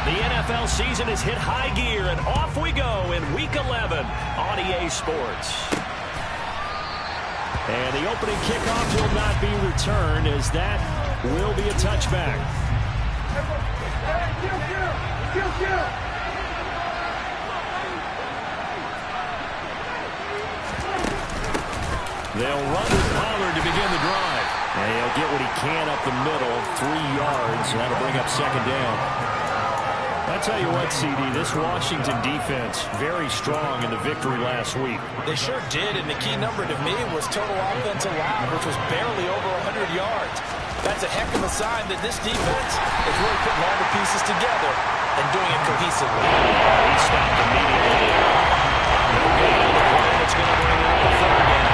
The NFL season has hit high gear, and off we go in Week 11 on EA Sports. And the opening kickoff will not be returned, as that will be a touchback. They'll run with Pollard to begin the drive. And he'll get what he can up the middle, 3 yards. That'll bring up second down. I'll tell you what, CD, this Washington defense, very strong in the victory last week. They sure did, and the key number to me was total offense allowed, which was barely over 100 yards. That's a heck of a sign that this defense is really putting all the pieces together and doing it cohesively. He stopped immediately. No gain on the play. It's going to bring up the third down.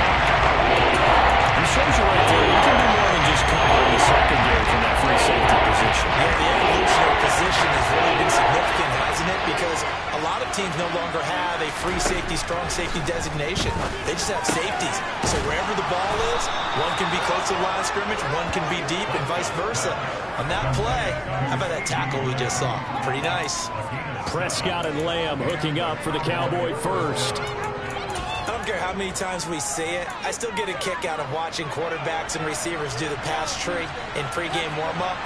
He shows you right there, you can do more than just cover in the secondary from that free safety position. Yeah, the evolution of position has really been significant, hasn't it? Because a lot of teams no longer have a free safety, strong safety designation. They just have safeties. So wherever the ball is, one can be close to the line of scrimmage, one can be deep, and vice versa. On that play, how about that tackle we just saw? Pretty nice. Prescott and Lamb hooking up for the Cowboy first. I don't care how many times we say it, I still get a kick out of watching quarterbacks and receivers do the pass tree in pregame warm-up.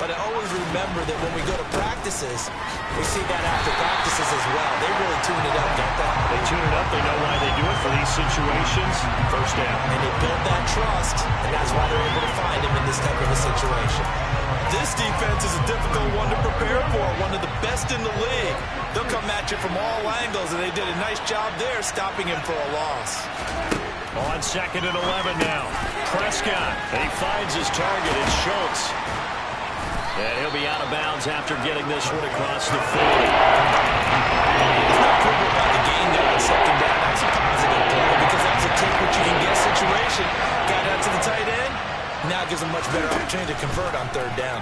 But I always remember that when we go to practices, we see that after practices as well. They really tune it up, don't they? They tune it up. They know why they do it for these situations. First down. And they build that trust, and that's why they're able to find him in this type of a situation. This defense is a difficult one to prepare for, one of the best in the league. They'll come at you from all angles, and they did a nice job there stopping him for a loss. On 2nd and 11 now. Prescott, and he finds his target. It's Schultz. And he'll be out of bounds after getting this one across the 40. It's not critical about the gain there on 2nd down. That's a positive play because that's a take what you can get situation. Got out to the tight end. Now gives them much better opportunity to convert on 3rd down.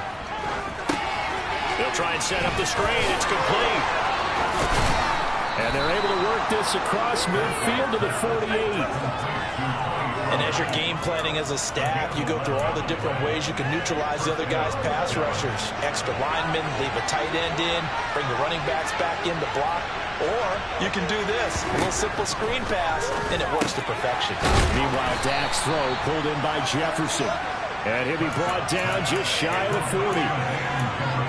They'll try and set up the screen. It's complete. And they're able to work this across midfield to the 48. And as you're game planning as a staff, you go through all the different ways you can neutralize the other guy's pass rushers. Extra linemen, leave a tight end in, bring the running backs back in to block. Or you can do this, a little simple screen pass, and it works to perfection. Meanwhile, Dak's throw pulled in by Jefferson. And he'll be brought down just shy of the 40.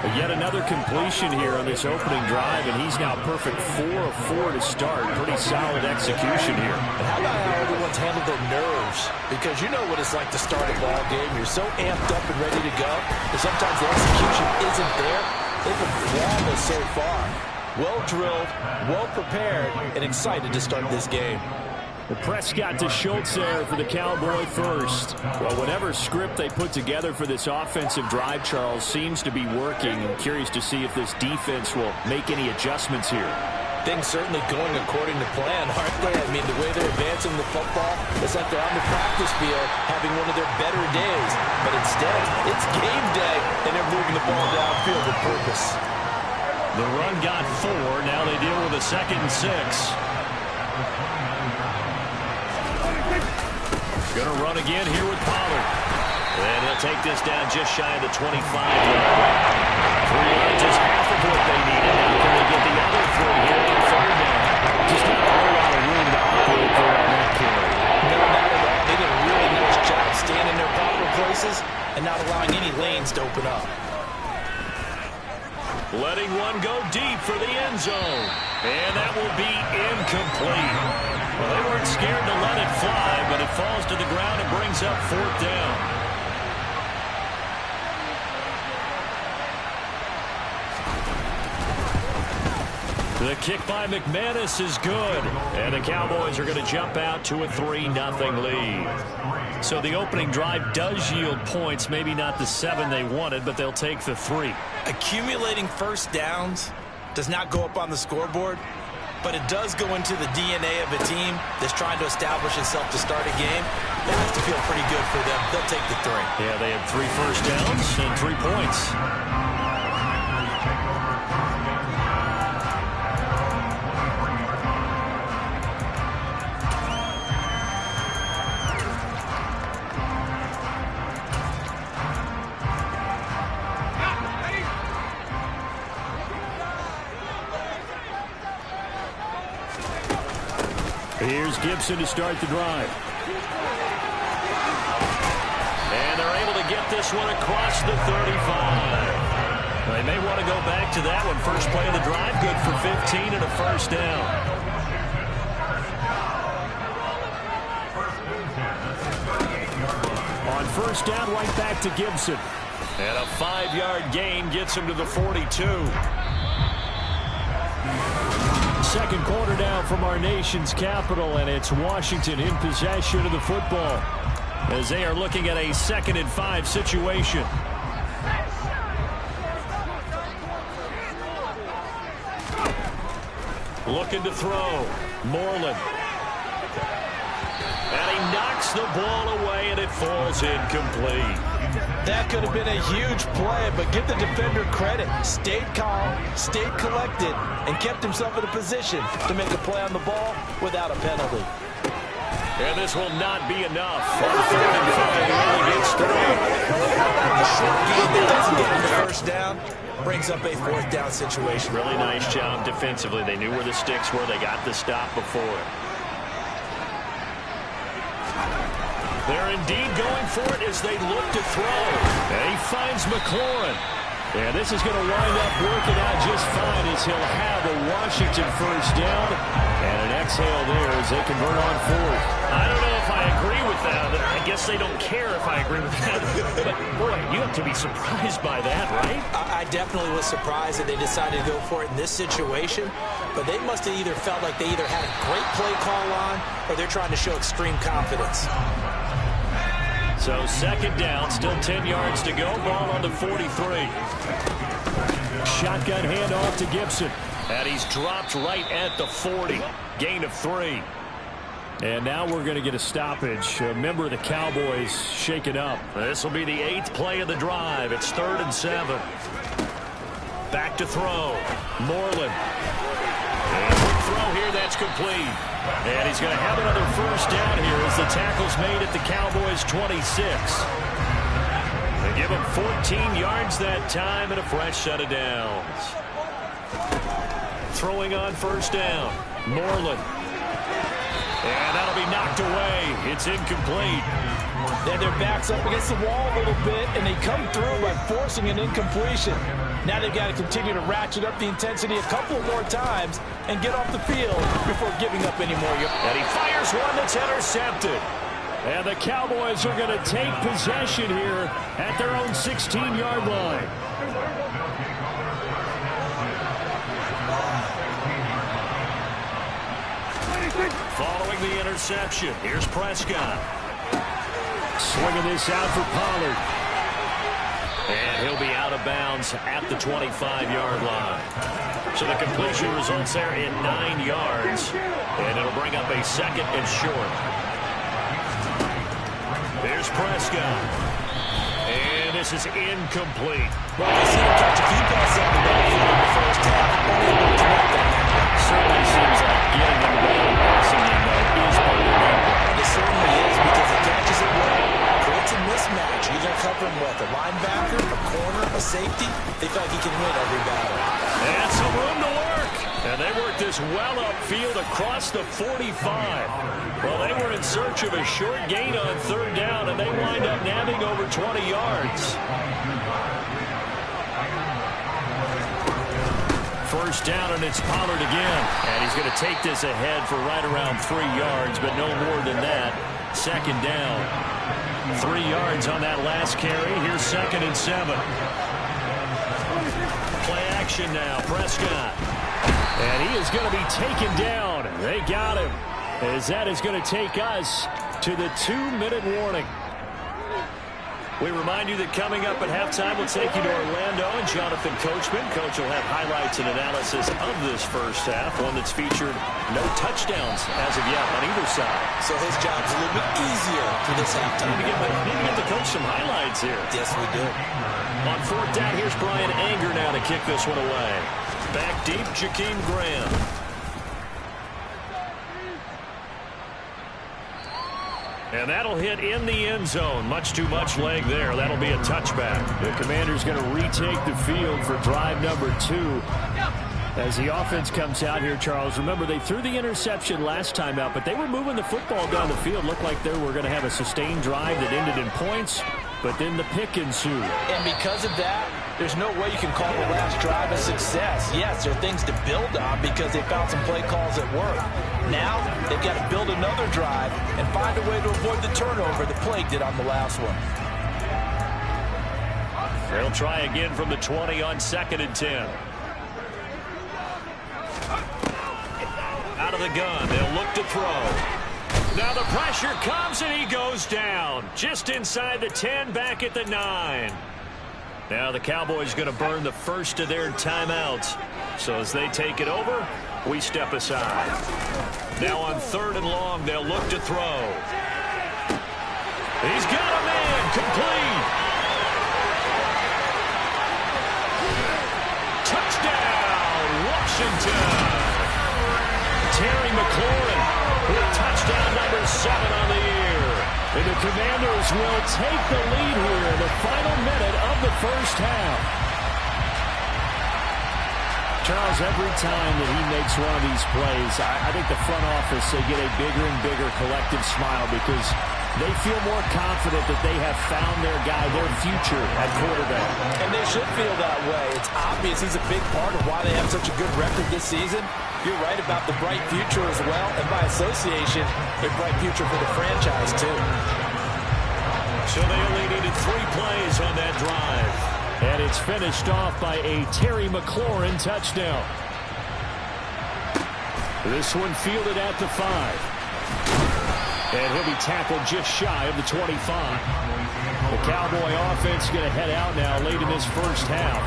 But yet another completion here on this opening drive, and he's now perfect 4 of 4 to start. Pretty solid execution here. And how about how everyone's handled their nerves? Because you know what it's like to start a ball game. You're so amped up and ready to go, but sometimes the execution isn't there. They've been flawless so far. Well drilled, well prepared, and excited to start this game. Well, Prescott to Schultz there for the Cowboy first. Well, whatever script they put together for this offensive drive, Charles, seems to be working. I'm curious to see if this defense will make any adjustments here. Things certainly going according to plan, aren't they? I mean, the way they're advancing the football, it's like they're on the practice field having one of their better days. But instead, it's game day, and they're moving the ball downfield with purpose. The run got 4. Now they deal with a 2nd and 6. Going to run again here with Pollard. And he'll take this down just shy of the 25-yard line. 3 yards is half of what they needed. Now can they get the other 3 here on 3rd down? Just not a whole lot of room to operate there on that carry. No, not at all. They did a really nice job staying in their proper places and not allowing any lanes to open up. Letting one go deep for the end zone. And that will be incomplete. Well, they weren't scared to let it fly, but it falls to the ground and brings up 4th down. The kick by McManus is good. And the Cowboys are going to jump out to a 3-0 lead. So the opening drive does yield points, maybe not the 7 they wanted, but they'll take the 3. Accumulating first downs does not go up on the scoreboard, but it does go into the DNA of a team that's trying to establish itself to start a game. It has to feel pretty good for them. They'll take the 3. Yeah, they had 3 first downs and 3 points. Here's Gibson to start the drive. And they're able to get this one across the 35. They may want to go back to that one. First play of the drive, good for 15 and a first down. On first down, right back to Gibson. And a 5-yard gain gets him to the 42. Second quarter down from our nation's capital, and it's Washington in possession of the football as they are looking at a 2nd and 5 situation. Looking to throw. Moreland. And he knocks the ball away, and it falls incomplete. That could have been a huge play, but give the defender credit. Stayed calm, stayed collected, and kept himself in a position to make a play on the ball without a penalty. And this will not be enough. On 3rd and 5, he only gets 3. A short gain that doesn't get him the first down brings up a 4th down situation. Really nice job defensively. They knew where the sticks were. They got the stop before it. They're indeed going for it as they look to throw. And he finds McLaurin. And this is going to wind up working out just fine as he'll have a Washington first down. And an exhale there as they convert on 4th. I don't know if I agree with that. I guess they don't care if I agree with that. But, boy, you have to be surprised by that, right? I definitely was surprised that they decided to go for it in this situation. But they must have either felt like they either had a great play call on or they're trying to show extreme confidence. So 2nd down, still 10 yards to go. Ball on the 43. Shotgun handoff to Gibson. And he's dropped right at the 40. Gain of 3. And now we're going to get a stoppage. A member of the Cowboys shaken up. This will be the 8th play of the drive. It's 3rd and 7. Back to throw. Moreland. And quick throw here, that's complete. And he's going to have another first down here as the tackle's made at the Cowboys' 26. They give him 14 yards that time and a fresh set of downs. Throwing on first down. Moreland. And that'll be knocked away. It's incomplete. Then their back's up against the wall a little bit, and they come through by forcing an incompletion. Now they've got to continue to ratchet up the intensity a couple more times and get off the field before giving up any more. And he fires one that's intercepted. And the Cowboys are going to take possession here at their own 16-yard line. Following the interception, here's Prescott. Swinging this out for Pollard. And he'll be out of bounds at the 25-yard line. So the completion results there in 9 yards. And it'll bring up a 2nd and short. There's Prescott. And this is incomplete. Well, I see him catch a few passes on the backfield in the first half. Unable to connect on that. Certainly seems like getting them down, passing them is part of the game. It certainly is because it catches it well. Creates a mismatch. You're going to cover him with a linebacker, a corner, a safety. They feel like he can win every battle. And some room to work. And they work this well upfield across the 45. Well, they were in search of a short gain on 3rd down, and they wind up nabbing over 20 yards. First down, and it's Pollard again. And he's going to take this ahead for right around 3 yards, but no more than that. 2nd down. 3 yards on that last carry. Here's 2nd and 7. Play action now. Prescott. And he is going to be taken down. They got him. As that is going to take us to the 2-minute warning. We remind you that coming up at halftime, we'll take you to Orlando and Jonathan Coachman. Coach will have highlights and analysis of this first half, one that's featured no touchdowns as of yet on either side. So his job's a little bit easier for this halftime. Need to get the coach some highlights here. Yes, we do. On 4th down, here's Brian Anger now to kick this one away. Back deep, Jakeem Graham. And that'll hit in the end zone. Much too much leg there. That'll be a touchback. The Commander's going to retake the field for drive number 2. As the offense comes out here, Charles, remember they threw the interception last time out, but they were moving the football down the field. Looked like they were going to have a sustained drive that ended in points, but then the pick ensued. And because of that, there's no way you can call the last drive a success. Yes, there are things to build on because they found some play calls that work. Now, they've got to build another drive and find a way to avoid the turnover that plagued did on the last one. They'll try again from the 20 on 2nd and 10. Out of the gun, they'll look to throw. Now the pressure comes and he goes down. Just inside the 10, back at the 9. Now the Cowboys going to burn the first of their timeouts. So as they take it over, we step aside. Now on 3rd and long, they'll look to throw. He's got a man, complete. Touchdown, Washington. Terry McLaurin with touchdown number 7 on the year. And the Commanders will take the lead here in the final minute of the first half. Charles, every time that he makes one of these plays, I think the front office, they get a bigger and bigger collective smile because they feel more confident that they have found their guy, their future at quarterback. And they should feel that way. It's obvious he's a big part of why they have such a good record this season. You're right about the bright future as well, and by association, a bright future for the franchise too. So they only needed 3 plays on that drive. And it's finished off by a Terry McLaurin touchdown. This one fielded at the 5. And he'll be tackled just shy of the 25. The Cowboy offense going to head out now late in this first half.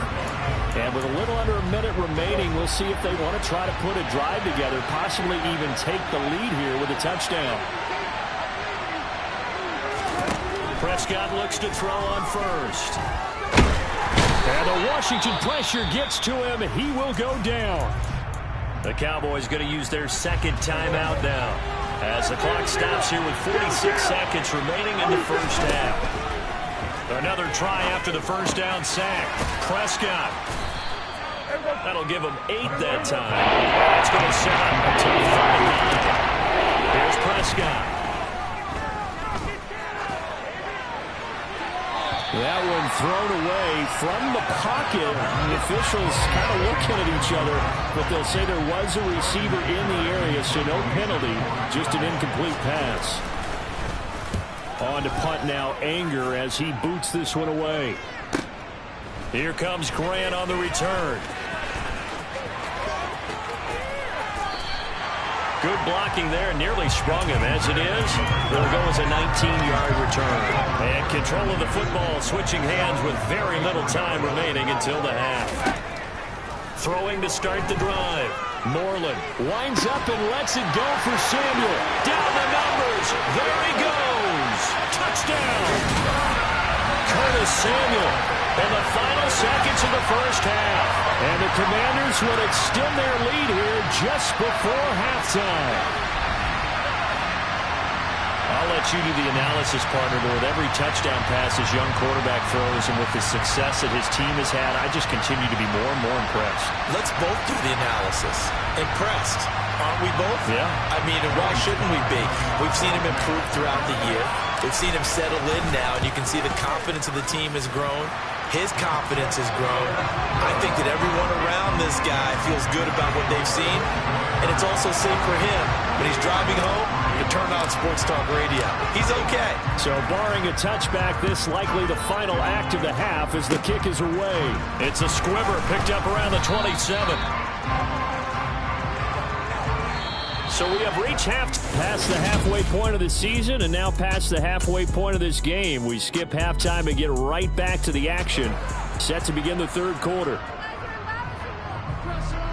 And with a little under a minute remaining, we'll see if they want to try to put a drive together, possibly even take the lead here with a touchdown. Prescott looks to throw on first. And the Washington pressure gets to him. He will go down. The Cowboys going to use their 2nd timeout now, as the clock stops here with 46 seconds remaining in the first half. Another try after the first down sack. Prescott. That'll give him 8 that time. That's going to set up until 5-9. Here's Prescott. That one thrown away from the pocket. The officials kind of looking at each other, but they'll say there was a receiver in the area, so no penalty, just an incomplete pass. On to punt now, Anger as he boots this one away. Here comes Grant on the return. Good blocking there, nearly sprung him. As it is, it'll go as a 19-yard return. And control of the football, switching hands with very little time remaining until the half. Throwing to start the drive. Moreland winds up and lets it go for Samuel. Down the numbers. There he goes. Touchdown. Curtis Samuel in the final seconds of the first half. And the Commanders will extend their lead here just before halftime. I'll let you do the analysis, partner, but with every touchdown pass this young quarterback throws and with the success that his team has had, I just continue to be more and more impressed. Let's both do the analysis. Impressed. Aren't we both? Yeah. I mean, why shouldn't we be? We've seen him improve throughout the year. We've seen him settle in now, and you can see the confidence of the team has grown. His confidence has grown. I think that everyone around this guy feels good about what they've seen, and it's also safe for him when he's driving home to turn on Sports Talk Radio. He's okay. So barring a touchback, this likely the final act of the half as the kick is away. It's a squibber picked up around the 27. So we have reached past the halfway point of the season and now past the halfway point of this game. We skip halftime and get right back to the action. Set to begin the third quarter.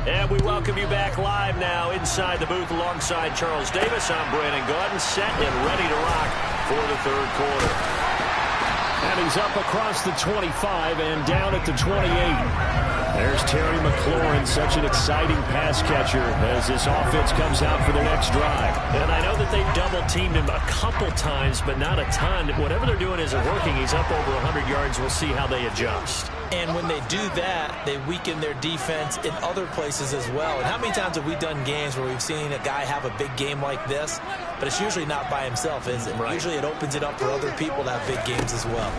And we welcome you back live now inside the booth alongside Charles Davis. I'm Brandon Gaudin, set and ready to rock for the third quarter. And he's up across the 25 and down at the 28. There's Terry McLaurin, such an exciting pass catcher as this offense comes out for their next drive. And I know that they've double-teamed him a couple times, but not a ton. Whatever they're doing isn't working. He's up over 100 yards. We'll see how they adjust. And when they do that, they weaken their defense in other places as well. And how many times have we done games where we've seen a guy have a big game like this, but it's usually not by himself, is it? Right. Usually it opens it up for other people to have big games as well.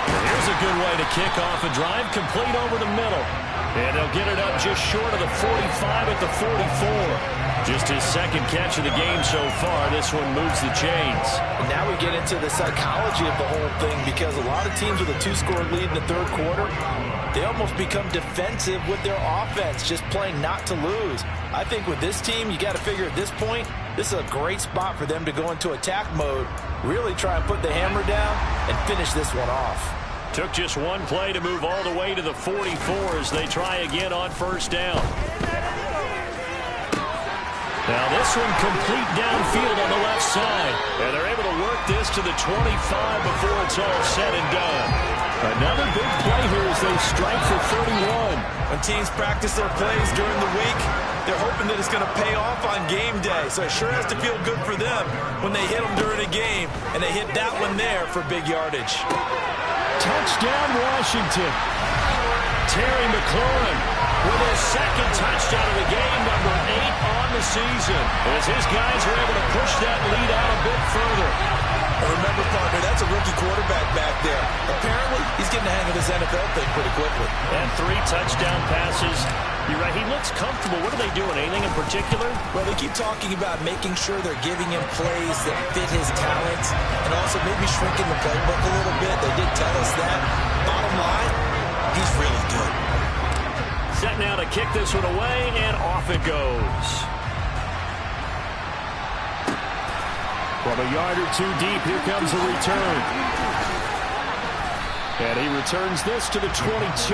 Here's a good way to kick off a drive, complete over the middle. And they'll get it up just short of the 45 at the 44. Just his second catch of the game so far. This one moves the chains. And now we get into the psychology of the whole thing, because a lot of teams with a 2-score lead in the third quarter, they almost become defensive with their offense, just playing not to lose. I think with this team, you got to figure at this point, this is a great spot for them to go into attack mode, really try and put the hammer down and finish this one off. Took just one play to move all the way to the 44 as they try again on first down. Now this one complete downfield on the left side. And they're able to work this to the 25 before it's all said and done. Another big play here as they strike for 31. When teams practice their plays during the week, they're hoping that it's going to pay off on game day. So it sure has to feel good for them when they hit them during a game. And they hit that one there for big yardage. Touchdown, Washington. Terry McLaurin with his second touchdown of the game, number 8 on the season, as his guys are able to push that lead out a bit further. Remember, partner, that's a rookie quarterback back there. Apparently, he's getting the hang of this NFL thing pretty quickly. And 3 touchdown passes. You're right, he looks comfortable. What are they doing? Anything in particular? Well, they keep talking about making sure they're giving him plays that fit his talents and also maybe shrinking the playbook a little bit. They did tell us that. Bottom line, he's really good. Set now to kick this one away, and off it goes. From a yard or two deep, here comes the return. And he returns this to the 22.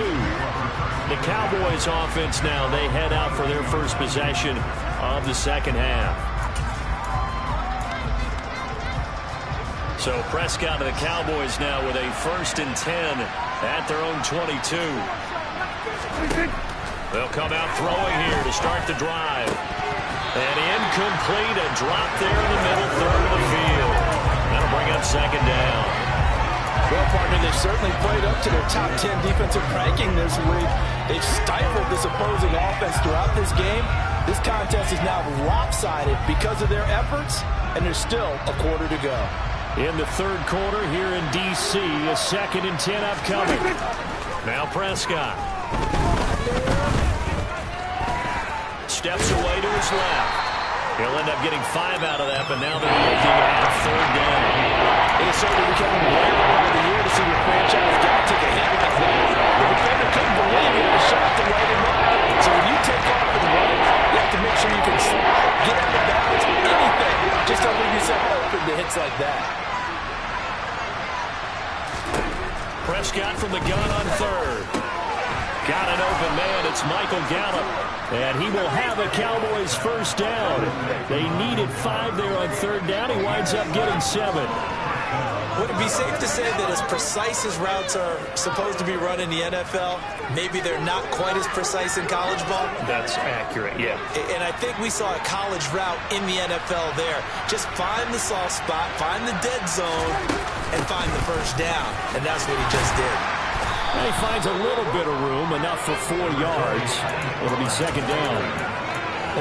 The Cowboys offense now, they head out for their first possession of the second half. So Prescott of the Cowboys now with a 1st and 10 at their own 22. They'll come out throwing here to start the drive. And incomplete, a drop there in the middle third of the field. That'll bring up second down. Well, partner, they've certainly played up to their top 10 defensive ranking this week. They've stifled this opposing offense throughout this game. This contest is now lopsided because of their efforts, and there's still a quarter to go. In the third quarter here in D.C., a 2nd and 10 upcoming. Now Prescott. Steps away to his left. He'll end up getting 5 out of that, but now they're looking at 3rd down. It is certainly becoming rare over the year to see your franchise guy take a hit like that. The defender couldn't believe he had a shot to light him up. So when you take off and run, you have to make sure you can slide, get out of bounds, anything. Just don't leave yourself open to hits like that. Prescott from the gun on 3rd. Got an open man. It's Michael Gallup. And he will have a Cowboys first down. They needed 5 there on 3rd down. He winds up getting 7. Would it be safe to say that as precise as routes are supposed to be run in the NFL, maybe they're not quite as precise in college ball? That's accurate, yeah. And I think we saw a college route in the NFL there. Just find the soft spot, find the dead zone, and find the first down. And that's what he just did. He finds a little bit of room, enough for 4 yards. It'll be second down.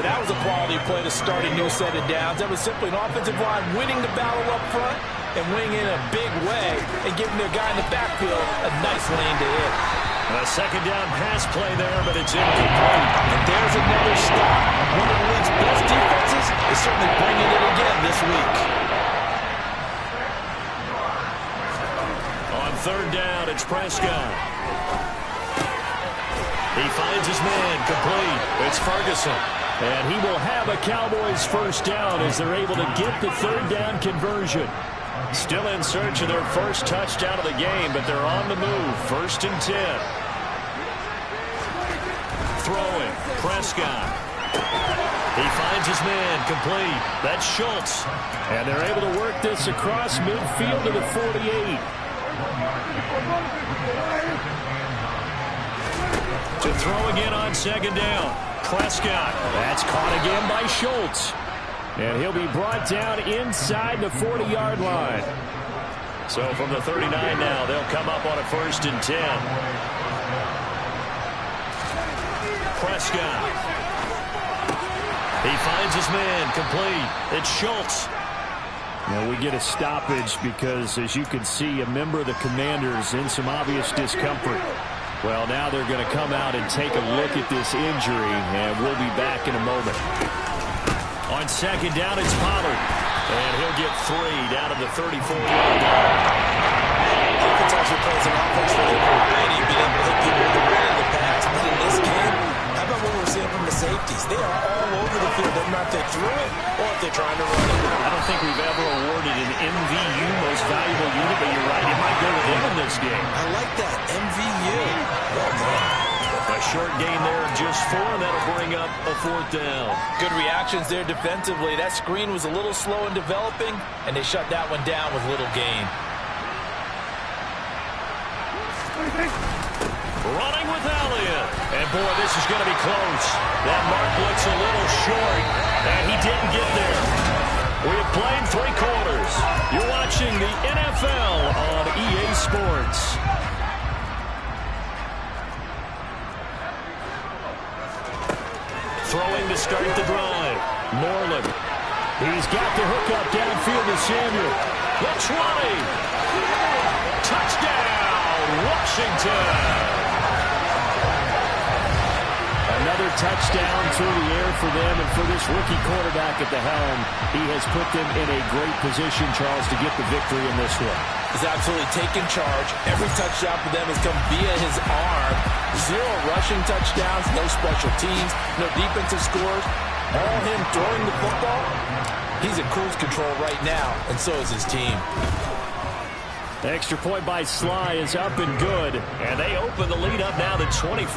And that was a quality play to start a new set of downs. That was simply an offensive line winning the battle up front and winning in a big way and giving their guy in the backfield a nice lane to hit. A second down pass play there, but it's incomplete. And there's another stop. One of the league's best defenses is certainly bringing it again this week. On 3rd down, it's Prescott. He finds his man, complete. It's Ferguson. And he will have a Cowboys first down as they're able to get the 3rd down conversion. Still in search of their first touchdown of the game, but they're on the move. 1st and 10. Throwing, Prescott. He finds his man, complete. That's Schultz. And they're able to work this across midfield to the 48. To throw again on 2nd down. Prescott. That's caught again by Schultz. And he'll be brought down inside the 40-yard line. So from the 39 now, they'll come up on a 1st and 10. Prescott. He finds his man, complete. It's Schultz. Now we get a stoppage because, as you can see, a member of the Commanders in some obvious discomfort. Well, now they're going to come out and take a look at this injury, and we'll be back in a moment. On 2nd down, it's Pollard. And he'll get 3 down to the 34-yard line. Offense actually plays an offense for their variety, being able to hit people with the run in the past. But in this game, how about what we're seeing from the safeties? They are all over the field. They're not if they threw it or if they're trying to run it. I don't think we've ever awarded an MVU, most valuable unit, but you're right, it might go to them in this game. I like that, MVU. Well done. A short gain there of just 4, and that'll bring up a 4th down. Good reactions there defensively. That screen was a little slow in developing, and they shut that one down with little gain. Running with Elliott. And, boy, this is going to be close. That mark looks a little short, and he didn't get there. We have played 3 quarters. You're watching the NFL on EA Sports. Throwing to start the drive. Moreland. He's got the hook up downfield to Samuel. The 20. Touchdown, Washington. Another touchdown through the air for them, and for this rookie quarterback at the helm, he has put them in a great position, Charles, to get the victory in this one. He's absolutely taken charge. Every touchdown for them has come via his arm. 0 rushing touchdowns, no special teams, no defensive scores. All him throwing the football. He's in cruise control right now, and so is his team. The extra point by Sly is up and good. And they open the lead up now to 25.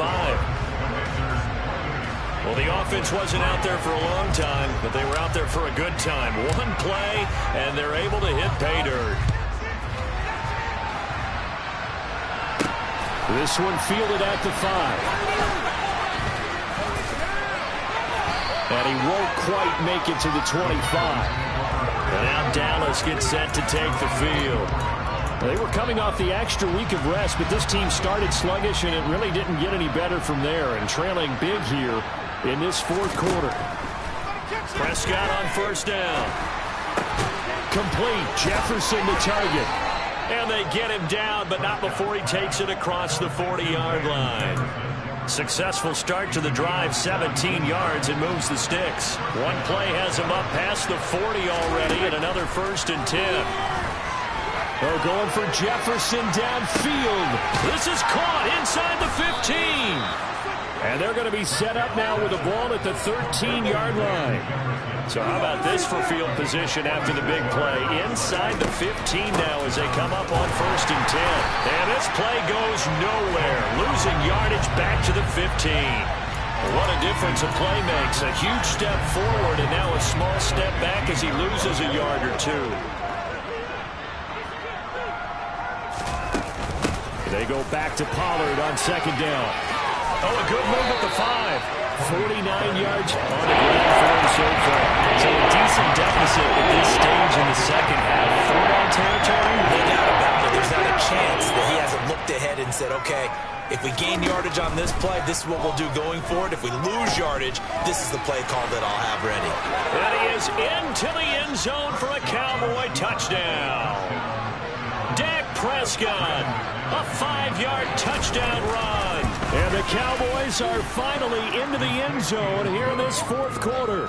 Well, the offense wasn't out there for a long time, but they were out there for a good time. One play, and they're able to hit pay dirt. This one fielded at the 5. And he won't quite make it to the 25. And now Dallas gets set to take the field. They were coming off the extra week of rest, but this team started sluggish, and it really didn't get any better from there. And trailing big here in this 4th quarter. Prescott on 1st down. Complete. Jefferson to target. And they get him down, but not before he takes it across the 40-yard line. Successful start to the drive, 17 yards, and moves the sticks. One play has him up past the 40 already, and another 1st and 10. They're going for Jefferson downfield. This is caught inside the 15. And they're going to be set up now with the ball at the 13-yard line. So how about this for field position after the big play? Inside the 15 now as they come up on 1st and 10. And this play goes nowhere. Losing yardage back to the 15. What a difference a play makes. A huge step forward and now a small step back as he loses a yard or 2. They go back to Pollard on 2nd down. Oh, a good move at the 5. 49 yards on the ground for him so far. So a decent deficit at this stage in the second half. 4-down territory? No doubt about it. There's not a chance that he hasn't looked ahead and said, okay, if we gain yardage on this play, this is what we'll do going forward. If we lose yardage, this is the play call that I'll have ready. And he is into the end zone for a Cowboy touchdown. Dak Prescott, a 5-yard touchdown run. And the Cowboys are finally into the end zone here in this 4th quarter.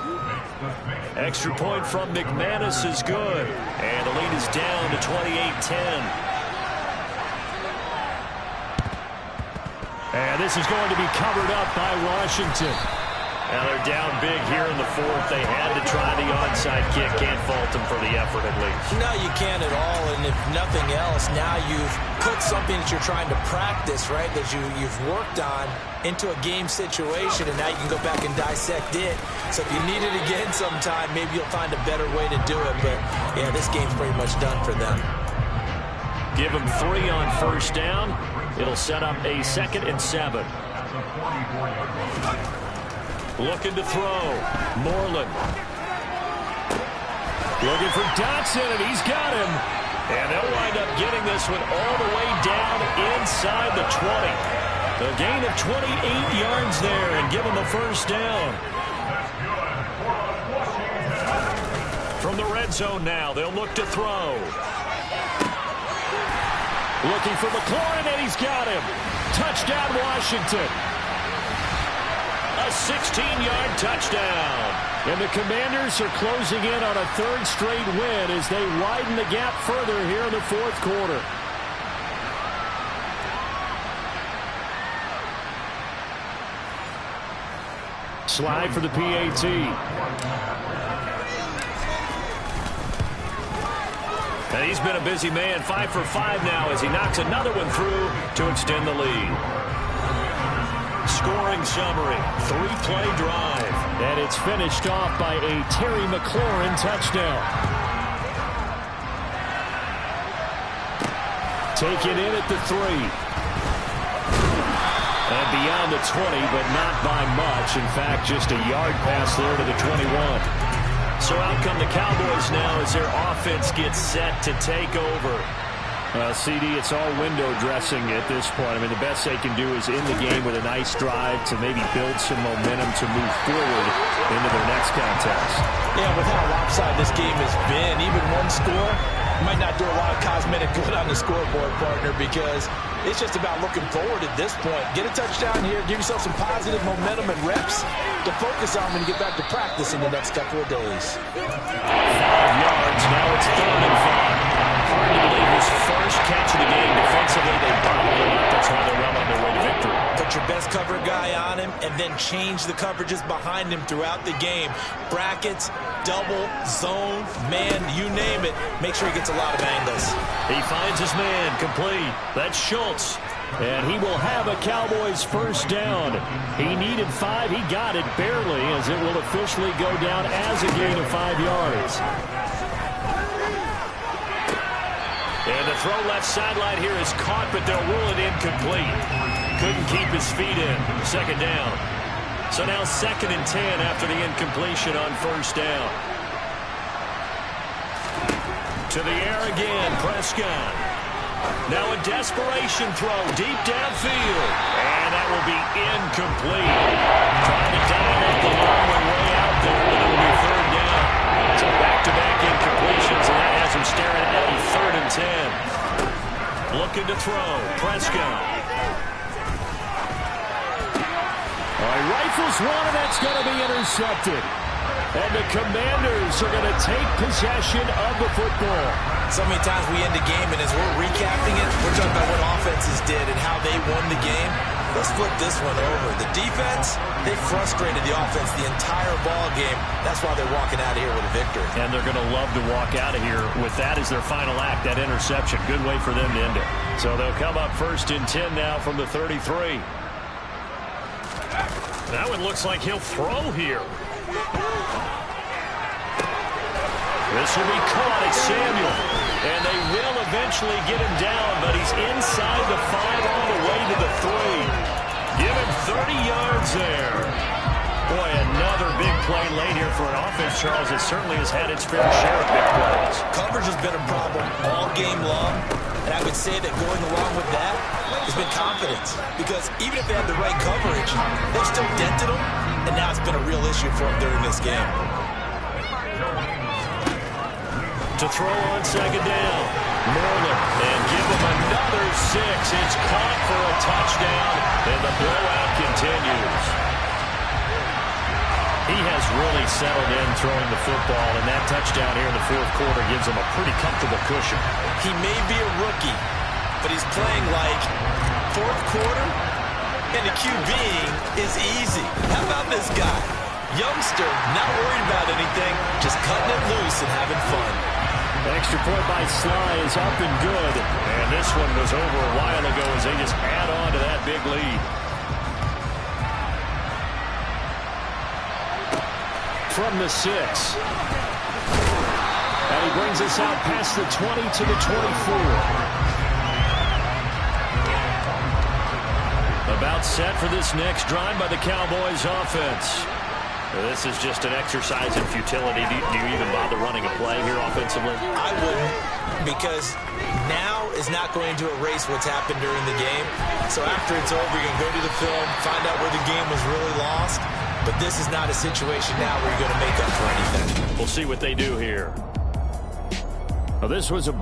Extra point from McManus is good. And the lead is down to 28-10. And this is going to be covered up by Washington. Now they're down big here in the 4th. They had to try the onside kick. Can't fault them for the effort at least. No, you can't at all. And if nothing else, now you've put something that you're trying to practice, right, that you've worked on into a game situation, and now you can go back and dissect it. So if you need it again sometime, maybe you'll find a better way to do it. But, yeah, this game's pretty much done for them. Give them 3 on 1st down. It'll set up a 2nd and 7. Looking to throw. Moreland. Looking for Dotson, and he's got him. And they'll wind up getting this one all the way down inside the 20. A gain of 28 yards there and give them a first down. From the red zone now, they'll look to throw. Looking for McLaurin, and he's got him. Touchdown, Washington. A 16-yard touchdown. And the Commanders are closing in on a third straight win as they widen the gap further here in the fourth quarter. Slide for the PAT. And he's been a busy man, 5 for 5 now as he knocks another one through to extend the lead. Scoring summary, 3-play drive. And it's finished off by a Terry McLaurin touchdown. Taken in at the 3. And beyond the 20, but not by much. In fact, just a yard pass there to the 21. So out come the Cowboys now as their offense gets set to take over. CD, it's all window dressing at this point. I mean, the best they can do is in the game with a nice drive to maybe build some momentum to move forward into their next contest. Yeah, with how lopsided this game has been, even one score might not do a lot of cosmetic good on the scoreboard, partner, because it's just about looking forward at this point. Get a touchdown here, give yourself some positive momentum and reps to focus on when you get back to practice in the next couple of days. 5 yards, now it's 3rd and 5. Hard to believe his first catch of the game. Defensively, they bottled it up. That's why they're well on their way to victory. Put your best cover guy on him and then change the coverages behind him throughout the game. Brackets, double, zone, man, you name it. Make sure he gets a lot of angles. He finds his man complete. That's Schultz. And he will have a Cowboys first down. He needed 5. He got it barely as it will officially go down as a gain of 5 yards. And the throw left sideline here is caught, but they'll rule it incomplete. Couldn't keep his feet in. 2nd down. So now 2nd and 10 after the incompletion on first down. To the air again, Prescott. Now a desperation throw deep downfield. And that will be incomplete. Trying to dial up the long way out there, and it will be 3rd down. So back-to-back incompletions, and that has him staring at a 3rd and 10. Looking to throw, Prescott. All right, rifles one, and that's going to be intercepted. And the Commanders are going to take possession of the football. So many times we end the game, and as we're recapping it, we're talking about what offenses did and how they won the game. Let's flip this one over. The defense, they frustrated the offense the entire ball game. That's why they're walking out of here with a victory. And they're going to love to walk out of here with that as their final act, that interception. Good way for them to end it. So they'll come up 1st and 10 now from the 33. That one looks like he'll throw here. This will be caught at Samuel. And they will eventually get him down, but he's inside the 5 all the way to the 3. Give him 30 yards there. Boy, another big play late here for an offense, Charles, that certainly has had its fair share of big plays. Coverage has been a problem all game long, and I would say that going along with that has been confidence. Because even if they had the right coverage, they've still dented them, and now it's been a real issue for them during this game. To throw on 2nd down, Moreland, and give him another 6. It's caught for a touchdown, and the blowout continues. He has really settled in throwing the football, and that touchdown here in the 4th quarter gives him a pretty comfortable cushion. He may be a rookie, but he's playing like 4th quarter, and the QBing is easy. How about this guy? Youngster, not worried about anything, just cutting it loose and having fun. Extra point by Sly is up and good. And this one was over a while ago as they just add on to that big lead. From the 6. And he brings us out past the 20 to the 24. About set for this next drive by the Cowboys offense. This is just an exercise in futility. Do you even bother running a play here offensively? I wouldn't, because now is not going to erase what's happened during the game. So after it's over, you're going to go to the film, find out where the game was really lost. But this is not a situation now where you're going to make up for anything. We'll see what they do here. Well, this was a